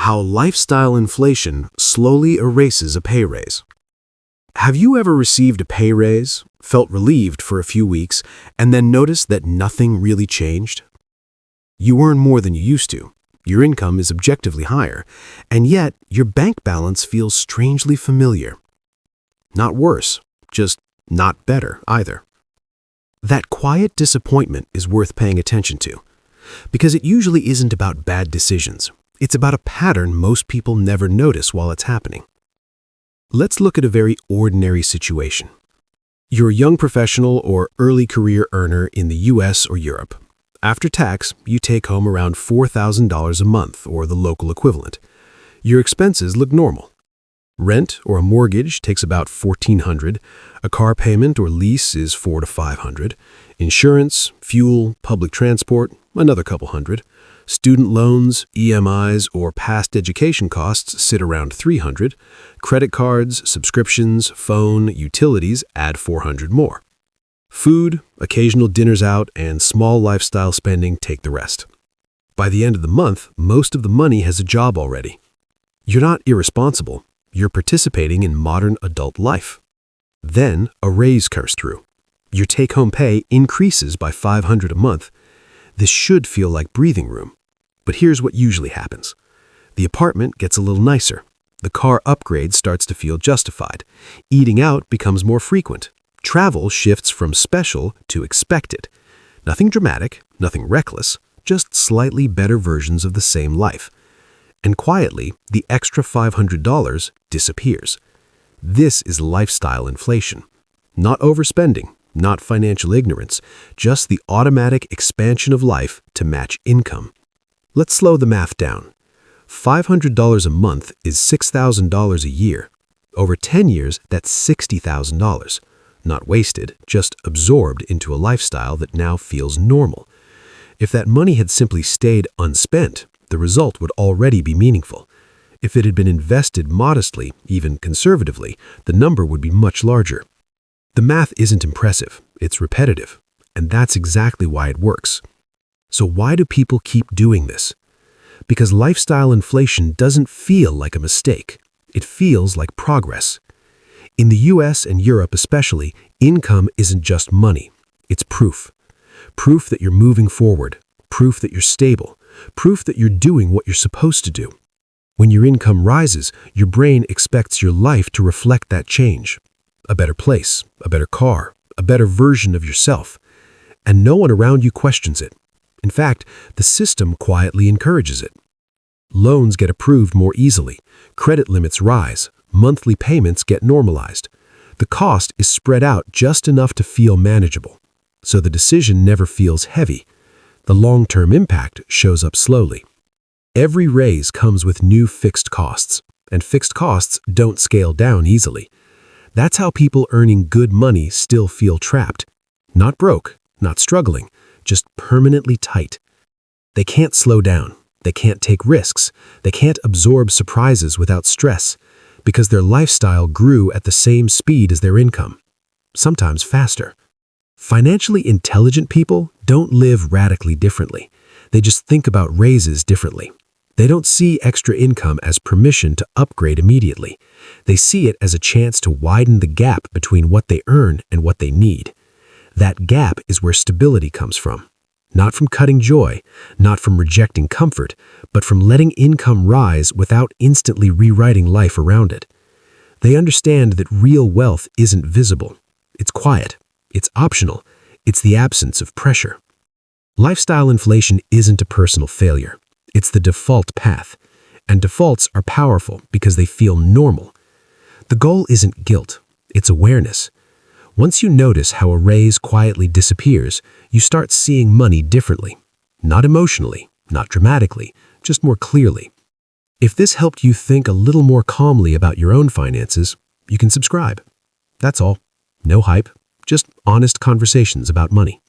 How lifestyle inflation slowly erases a pay raise. Have you ever received a pay raise, felt relieved for a few weeks, and then noticed that nothing really changed? You earn more than you used to, your income is objectively higher, and yet your bank balance feels strangely familiar. Not worse, just not better either. That quiet disappointment is worth paying attention to, because it usually isn't about bad decisions. It's about a pattern most people never notice while it's happening. Let's look at a very ordinary situation. You're a young professional or early career earner in the US or Europe. After tax, you take home around $4,000 a month or the local equivalent. Your expenses look normal. Rent or a mortgage takes about $1,400. A car payment or lease is $400 to $500. Insurance, fuel, public transport, another couple hundred. Student loans, EMIs, or past education costs sit around $300. Credit cards, subscriptions, phone, utilities add $400 more. Food, occasional dinners out, and small lifestyle spending take the rest. By the end of the month, most of the money has a job already. You're not irresponsible. You're participating in modern adult life. Then a raise comes through. Your take-home pay increases by $500 a month. This should feel like breathing room. But here's what usually happens. The apartment gets a little nicer. The car upgrade starts to feel justified. Eating out becomes more frequent. Travel shifts from special to expected. Nothing dramatic, nothing reckless, just slightly better versions of the same life. And quietly, the extra $500 disappears. This is lifestyle inflation. Not overspending, not financial ignorance, just the automatic expansion of life to match income. Let's slow the math down. $500 a month is $6,000 a year. Over 10 years, that's $60,000. Not wasted, just absorbed into a lifestyle that now feels normal. If that money had simply stayed unspent, the result would already be meaningful. If it had been invested modestly, even conservatively, the number would be much larger. The math isn't impressive, it's repetitive, and that's exactly why it works. So why do people keep doing this? Because lifestyle inflation doesn't feel like a mistake. It feels like progress. In the US and Europe especially, income isn't just money. It's proof. Proof that you're moving forward. Proof that you're stable. Proof that you're doing what you're supposed to do. When your income rises, your brain expects your life to reflect that change. A better place, a better car, a better version of yourself. And no one around you questions it. In fact, the system quietly encourages it. Loans get approved more easily. Credit limits rise. Monthly payments get normalized. The cost is spread out just enough to feel manageable. So the decision never feels heavy. The long-term impact shows up slowly. Every raise comes with new fixed costs, and fixed costs don't scale down easily. That's how people earning good money still feel trapped. Not broke, not struggling, just permanently tight. They can't slow down. They can't take risks. They can't absorb surprises without stress, because their lifestyle grew at the same speed as their income, sometimes faster. Financially intelligent people don't live radically differently. They just think about raises differently. They don't see extra income as permission to upgrade immediately. They see it as a chance to widen the gap between what they earn and what they need. That gap is where stability comes from. Not from cutting joy, not from rejecting comfort, but from letting income rise without instantly rewriting life around it. They understand that real wealth isn't visible. It's quiet. It's optional. It's the absence of pressure. Lifestyle inflation isn't a personal failure. It's the default path. And defaults are powerful because they feel normal. The goal isn't guilt. It's awareness. Once you notice how a raise quietly disappears, you start seeing money differently. Not emotionally, not dramatically, just more clearly. If this helped you think a little more calmly about your own finances, you can subscribe. That's all. No hype, just honest conversations about money.